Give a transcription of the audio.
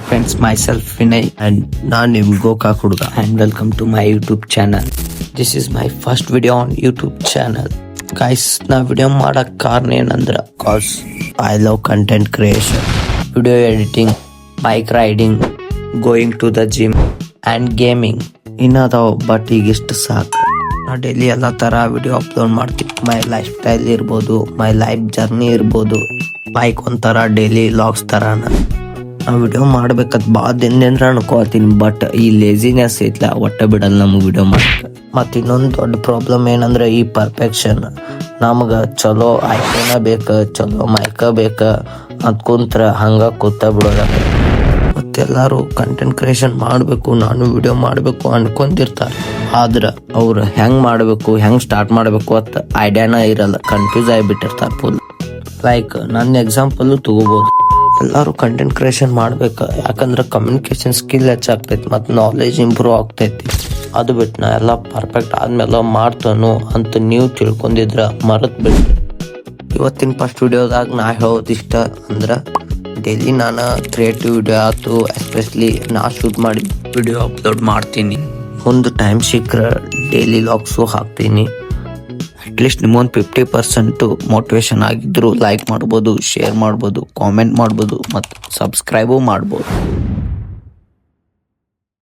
friends, myself Vinay and ನಾನು ನಿಮ್ ಗೋಕಾಕ್ ಹುಡುಗ and welcome to my YouTube channel. This is my first video on YouTube channel. Guys, ನಾ video ಮಾಡಕ್ ಕಾರಣ ಏನಂದ್ರ cause I love content creation, video editing, bike riding, going to the gym and gaming ಇನ್ನದಾವ್ but ಈಗ ಇಷ್ಟು ಸಾಕು. ನಾ daily ಎಲ್ಲ ತರ ವಿಡಿಯೋ ಅಪ್ಲೋಡ್ ಮಾಡ್ತೀನಿ. ಮೈ ಲೈಫ್ ಸ್ಟೈಲ್ ಇರ್ಬೋದು, ಮೈ ಲೈಫ್ ಜರ್ನಿ ಇರ್ಬೋದು, ಬೈಕ್ ಒಂಥರ ಡೈಲಿ ಲಾಗ್ಸ್ ತರಾನ ನಾ ವಿಡಿಯೋ ಮಾಡ್ಬೇಕಂತ ಭಾಳ ದಿನದಿಂದ ಅನ್ಕೋತೀನಿ. ಬಟ್ ಈ ಲೇಜಿನೆಸ್ ಐತ್ಲ ಒಟ್ಟ ಬಿಡಲ್ಲ ನಮ್ಗೆ ವಿಡಿಯೋ ಮಾಡಕ್ಕೆ. ಮತ್ತು ಇನ್ನೊಂದು ದೊಡ್ಡ ಪ್ರಾಬ್ಲಮ್ ಏನಂದ್ರೆ ಈ ಪರ್ಫೆಕ್ಷನ್. ನಮ್ಗೆ ಚಲೋ ಐಫೋನ ಬೇಕು, ಚಲೋ ಮೈಕ ಬೇಕು ಅಂತ ಕುಂತ್ರ ಹಂಗ ಕೂತ ಬಿಡೋದ. ಮತ್ತೆಲ್ಲರೂ ಕಂಟೆಂಟ್ ಕ್ರಿಯೇಷನ್ ಮಾಡಬೇಕು, ನಾನು ವಿಡಿಯೋ ಮಾಡಬೇಕು ಅನ್ಕೊಂತಿರ್ತಾರೆ. ಆದ್ರೆ ಅವ್ರು ಹೆಂಗೆ ಮಾಡಬೇಕು, ಹೆಂಗೆ ಸ್ಟಾರ್ಟ್ ಮಾಡಬೇಕು ಅಂತ ಐಡಿಯಾನ ಇರಲ್ಲ, ಕನ್ಫ್ಯೂಸ್ ಆಗಿಬಿಟ್ಟಿರ್ತಾರೆ ಫುಲ್. ಲೈಕ್ ನನ್ನ ಎಕ್ಸಾಂಪಲ್ಲು ತಗೋಬೋದು. ಎಲ್ಲರೂ ಕಂಟೆಂಟ್ ಕ್ರಿಯೇಷನ್ ಮಾಡ್ಬೇಕು, ಯಾಕಂದ್ರೆ ಕಮ್ಯುನಿಕೇಶನ್ ಸ್ಕಿಲ್ ಹೆಚ್ಚಾಗ್ತೈತಿ ಮತ್ತು ನಾಲೆಜ್ ಇಂಪ್ರೂವ್ ಆಗ್ತೈತಿ. ಅದು ಬಿಟ್ಟು ನಾ ಎಲ್ಲ ಪರ್ಫೆಕ್ಟ್ ಆದ್ಮೇಲೆ ಮಾಡ್ತಾನು ಅಂತ ನೀವು ತಿಳ್ಕೊಂಡಿದ್ರ ಮರೆತು ಬಿಟ್ಟು. ಇವತ್ತಿನ ಫಸ್ಟ್ ವಿಡಿಯೋದಾಗ ನಾ ಹೇಳೋದಿಷ್ಟ ಅಂದ್ರೆ ಡೈಲಿ ನಾನು ಕ್ರಿಯೇಟಿವ್ ವಿಡಿಯೋ ಆಯ್ತು, ಎಸ್ಪೆಷಲಿ ನಾ ಶೂಟ್ ಮಾಡಿ ವಿಡಿಯೋ ಅಪ್ಲೋಡ್ ಮಾಡ್ತೀನಿ. ಒಂದು ಟೈಮ್ ಸಿಕ್ಕರೆ ಡೈಲಿ ಲಾಗ್ಸು ಹಾಕ್ತೀನಿ. ಅಟ್ಲೀಸ್ಟ್ ನಿಮ್ಮೊಂದು 50% ಮೋಟಿವೇಶನ್ ಆಗಿದ್ರು ಲೈಕ್ ಮಾಡ್ಬೋದು, ಶೇರ್ ಮಾಡ್ಬೋದು, ಕಾಮೆಂಟ್ ಮಾಡ್ಬೋದು ಮತ್ತು ಸಬ್ಸ್ಕ್ರೈಬು ಮಾಡ್ಬೋದು.